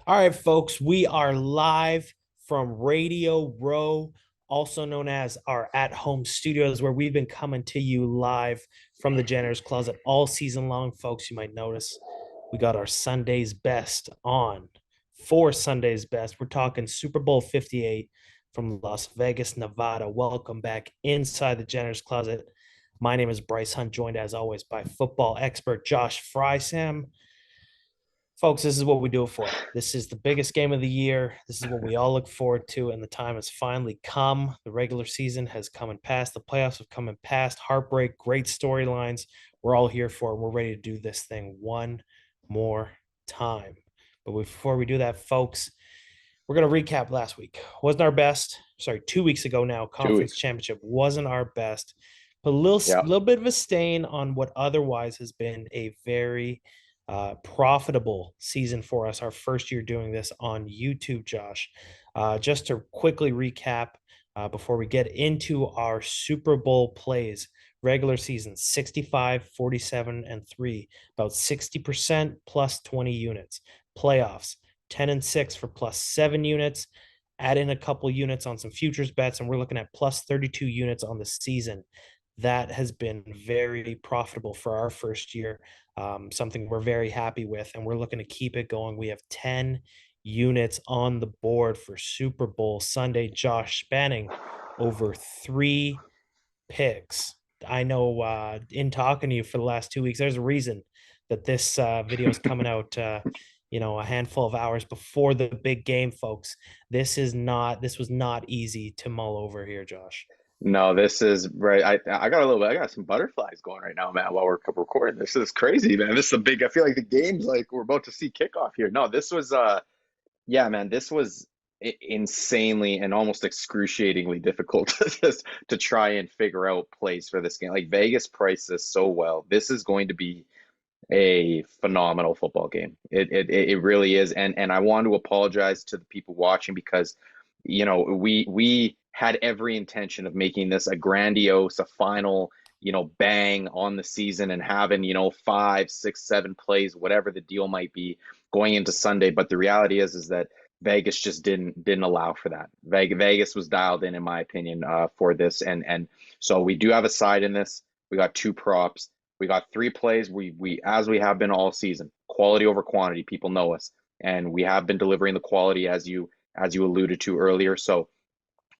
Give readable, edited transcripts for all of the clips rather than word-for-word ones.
All right, folks, we are live from Radio Row, also known as our at home studios, where we've been coming to you live from the Janitor's Closet all season long. Folks, you might notice we got our Sunday's best on for Sunday's best. We're talking Super Bowl 58 from Las Vegas, Nevada. Welcome back inside the Janitor's Closet. My name is Bryce Hunt, joined as always by football expert Josh Frey-Sam. Folks, this is what we do it for. This is the biggest game of the year. This is what we all look forward to, and the time has finally come. The regular season has come and passed. The playoffs have come and passed. Heartbreak, great storylines. We're all here for it. We're ready to do this thing one more time. But before we do that, folks, we're going to recap last week. Wasn't our best. Sorry, 2 weeks ago now. Two Conference weeks. championship wasn't our best. But a Yeah. little bit of a stain on what otherwise has been a very profitable season for us. Our first year doing this on YouTube, Josh. Just to quickly recap before we get into our Super Bowl plays. Regular season 65, 47, and 3, about 60% plus 20 units. Playoffs 10 and 6 for plus 7 units. Add in a couple units on some futures bets, and we're looking at plus 32 units on the season. That has been very profitable for our first year, something we're very happy with, and we're looking to keep it going. We have 10 units on the board for Super Bowl Sunday, Josh, spanning over 3 picks. I know in talking to you for the last 2 weeks, there's a reason that this video is coming out, a handful of hours before the big game, folks. This was not easy to mull over here, Josh. No, this is right. I got some butterflies going right now, man, while we're recording. This is crazy, man. This is a big, I feel like the game's like we're about to see kickoff here. No, this was yeah, man, this was insanely and almost excruciatingly difficult to try and figure out plays for this game. Like Vegas priced this so well. This is going to be a phenomenal football game. It really is. And I want to apologize to the people watching because we had every intention of making this a grandiose, a final, bang on the season and having, five, six, 7 plays, whatever the deal might be going into Sunday. But the reality is that Vegas just didn't allow for that. Vegas was dialed in my opinion, for this. And so we do have a side in this. We got 2 props. We got 3 plays. We as we have been all season, quality over quantity. People know us, and we have been delivering the quality as you alluded to earlier. So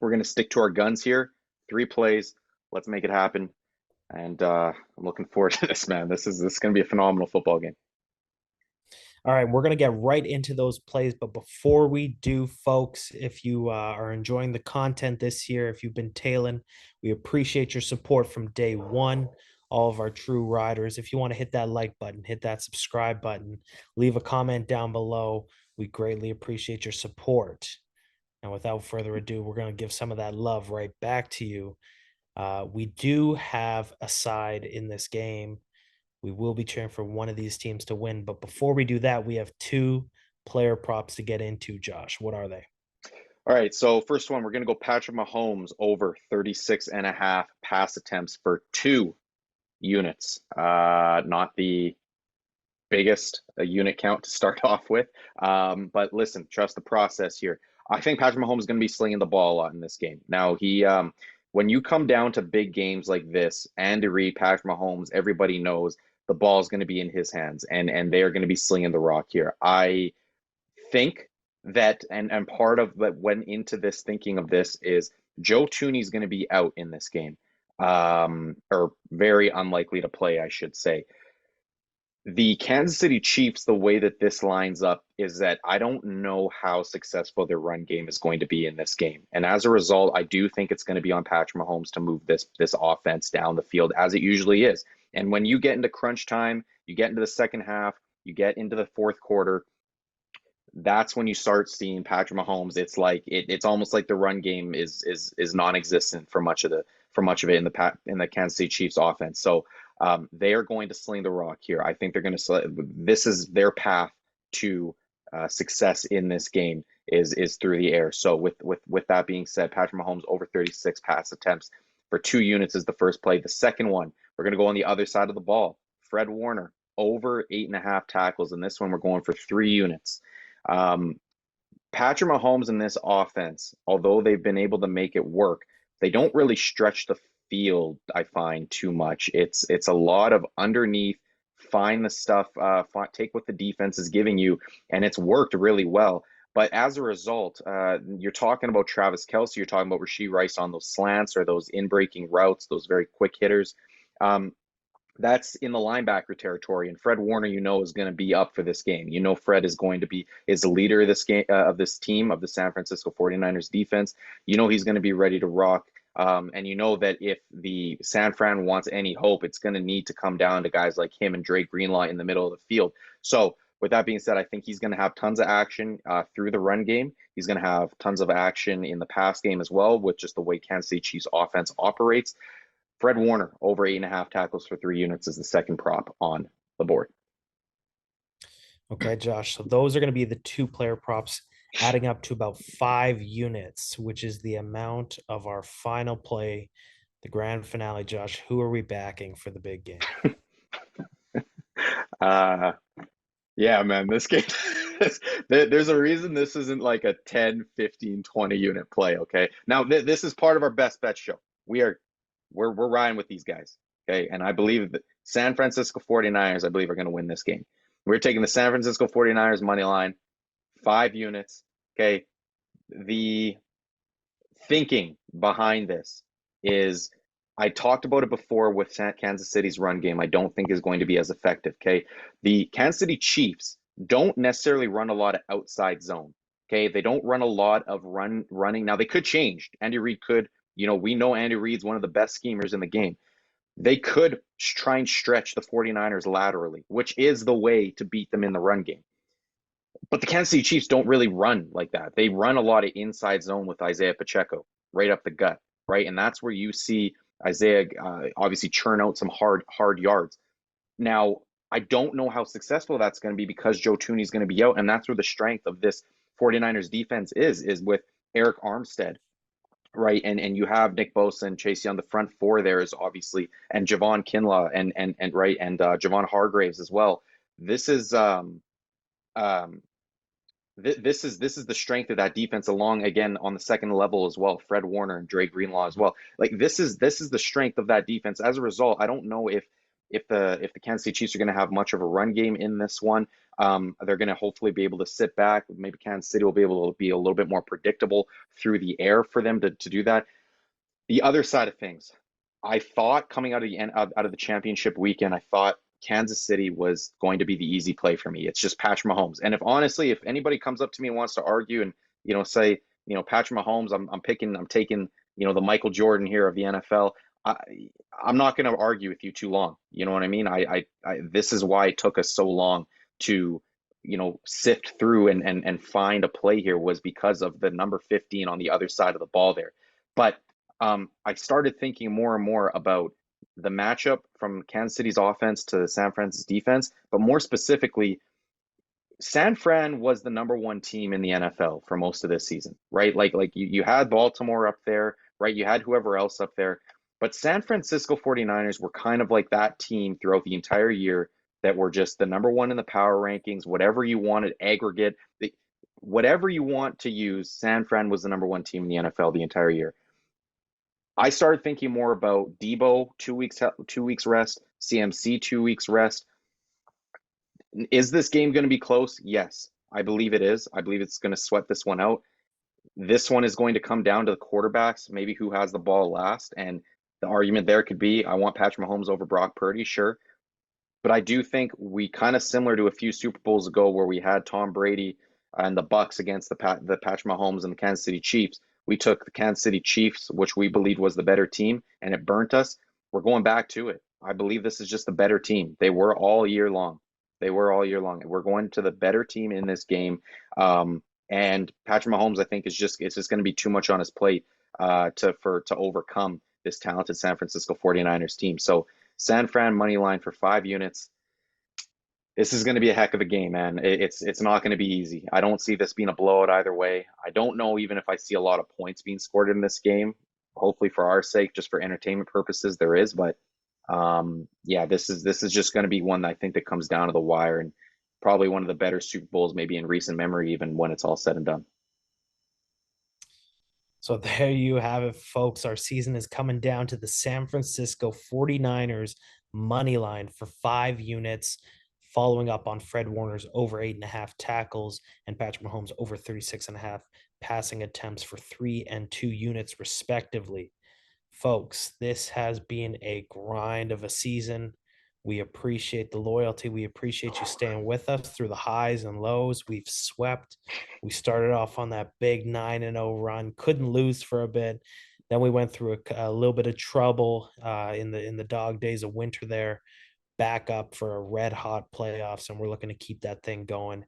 we're gonna stick to our guns here. 3 plays. Let's make it happen. And I'm looking forward to this, man. This is gonna be a phenomenal football game. All right, we're going to get right into those plays. But before we do, folks, if you are enjoying the content this year, if you've been tailing, we appreciate your support from day one. All of our true riders. If you want to hit that like button, hit that subscribe button, leave a comment down below. We greatly appreciate your support. And without further ado, we're going to give some of that love right back to you. We do have a side in this game. We will be cheering for one of these teams to win. But before we do that, we have 2 player props to get into, Josh. What are they? All right, so first one, we're gonna go Patrick Mahomes over 36 and a half pass attempts for 2 units. Not the biggest unit count to start off with. But listen, trust the process here. I think Patrick Mahomes is going to be slinging the ball a lot in this game. Now, when you come down to big games like this, Andy Reid, Patrick Mahomes, everybody knows the ball is going to be in his hands, and they are going to be slinging the rock here. I think that, and part of what went into this thinking of this is Joe Tooney's going to be out in this game, or very unlikely to play, I should say. The Kansas City Chiefs, the way that this lines up is that I don't know how successful their run game is going to be in this game. And as a result, I do think it's going to be on Patrick Mahomes to move this offense down the field as it usually is. And when you get into crunch time, you get into the second half, you get into the fourth quarter, that's when you start seeing Patrick Mahomes. It's almost like the run game is non-existent for much of it in the Kansas City Chiefs offense. So they are going to sling the rock here. I think they're going to. This is their path to success in this game is through the air. So with that being said, Patrick Mahomes over 36 pass attempts for 2 units is the first play. The second one, we're going to go on the other side of the ball. Fred Warner over 8.5 tackles, and this one we're going for 3 units. Patrick Mahomes in this offense, although they've been able to make it work, they don't really stretch the field, I find, too much. It's a lot of underneath, find the stuff, take what the defense is giving you, and it's worked really well. But as a result, you're talking about Travis Kelce, you're talking about Rashee Rice on those slants or those in-breaking routes, those very quick hitters. That's in the linebacker territory, and Fred Warner, is going to be up for this game. Fred is going to be the leader of this game, of this team, of the San Francisco 49ers defense. He's going to be ready to rock. And that if the San Fran wants any hope, it's going to need to come down to guys like him and Drake Greenlaw in the middle of the field. So with that being said, I think he's going to have tons of action through the run game. He's going to have tons of action in the pass game as well, with just the way Kansas City Chiefs offense operates. Fred Warner over 8.5 tackles for 3 units is the second prop on the board. Okay, Josh. So those are going to be the 2-player props, adding up to about 5 units, which is the amount of our final play, the grand finale. Josh, who are we backing for the big game? Yeah, man, this game, there's a reason this isn't like a 10, 15, 20 unit play. Okay. Now, this is part of our best bet show. We're riding with these guys. Okay. And I believe that San Francisco 49ers, I believe, are going to win this game. We're taking the San Francisco 49ers money line, 5 units. Okay. The thinking behind this is, I talked about it before with Kansas City's run game. I don't think is going to be as effective. Okay. The Kansas City Chiefs don't necessarily run a lot of outside zone. Okay. They don't run a lot of running. Now they could change. Andy Reid could, we know Andy Reid's one of the best schemers in the game. They could try and stretch the 49ers laterally, which is the way to beat them in the run game. But the Kansas City Chiefs don't really run like that. They run a lot of inside zone with Isaiah Pacheco right up the gut, right? And that's where you see Isaiah obviously churn out some hard yards. Now, I don't know how successful that's going to be because Joe Thuney's going to be out, and that's where the strength of this 49ers defense is with Eric Armstead, right? And you have Nick Bosa and Chase Young. The front four there is obviously, and Javon Kinlaw and Javon Hargraves as well. This is this is the strength of that defense, along again on the second level as well. Fred Warner and Dre Greenlaw as well. Like this is the strength of that defense. As a result, I don't know if the Kansas City Chiefs are going to have much of a run game in this one. They're going to hopefully be able to sit back. Maybe Kansas City will be able to be a little bit more predictable through the air for them to do that. The other side of things, I thought coming out of the end out of the championship weekend, I thought Kansas City was going to be the easy play for me. It's just Patrick Mahomes. And if anybody comes up to me and wants to argue and say Patrick Mahomes, I'm taking the Michael Jordan here of the NFL. I'm not going to argue with you too long. You know what I mean? I this is why it took us so long to sift through and find a play here, was because of the number 15 on the other side of the ball there. But I started thinking more and more about the matchup from Kansas City's offense to San Fran's defense, but more specifically, San Fran was the number 1 team in the NFL for most of this season, right? Like you had Baltimore up there, right? You had whoever else up there, but San Francisco 49ers were kind of like that team throughout the entire year that were just the number 1 in the power rankings, whatever you wanted, aggregate, whatever you want to use, San Fran was the number 1 team in the NFL the entire year. I started thinking more about Debo 2 weeks rest, CMC 2 weeks rest. Is this game going to be close? Yes, I believe it is. I believe it's going to sweat this one out. This one is going to come down to the quarterbacks, maybe who has the ball last. And the argument there could be, I want Patrick Mahomes over Brock Purdy, sure. But I do think we kind of similar to a few Super Bowls ago where we had Tom Brady and the Bucks against the Patrick Mahomes and the Kansas City Chiefs. We took the Kansas City Chiefs, which we believed was the better team, and it burnt us. We're going back to it. I believe this is just the better team. They were all year long. We're going to the better team in this game. And Patrick Mahomes, I think, it's just going to be too much on his plate to overcome this talented San Francisco 49ers team. So San Fran money line for 5 units. This is going to be a heck of a game, man. It's not going to be easy. I don't see this being a blowout either way. I don't know even if I see a lot of points being scored in this game. Hopefully, for our sake, just for entertainment purposes, there is. But yeah, this is just going to be one that I think that comes down to the wire. And probably one of the better Super Bowls maybe in recent memory, even when it's all said and done. So there you have it, folks. Our season is coming down to the San Francisco 49ers money line for 5 units, following up on Fred Warner's over 8.5 tackles and Patrick Mahomes over 36.5 passing attempts for 3 and 2 units, respectively. Folks, this has been a grind of a season. We appreciate the loyalty. We appreciate you staying with us through the highs and lows. We've swept. We started off on that big 9-0 run, couldn't lose for a bit. Then we went through a little bit of trouble in the dog days of winter there, back up for a red hot playoffs, and we're looking to keep that thing going.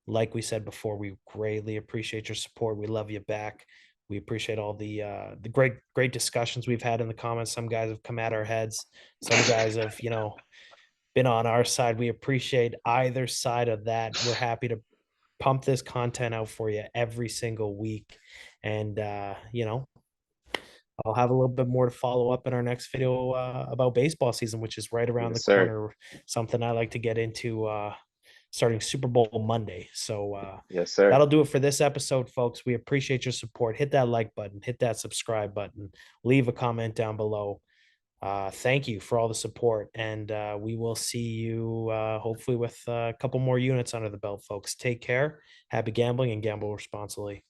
Like we said before, we greatly appreciate your support. We love you back. We appreciate all the great discussions we've had in the comments. Some guys have come at our heads. Some guys have, been on our side. We appreciate either side of that. We're happy to pump this content out for you every single week. And I'll have a little bit more to follow up in our next video about baseball season, which is right around the Yes, sir. corner. Something I like to get into starting Super Bowl Monday. So Yes, sir. that'll do it for this episode, folks. We appreciate your support. Hit that like button, hit that subscribe button, leave a comment down below. Thank you for all the support, and we will see you hopefully with a couple more units under the belt, folks. Take care, happy gambling, and gamble responsibly.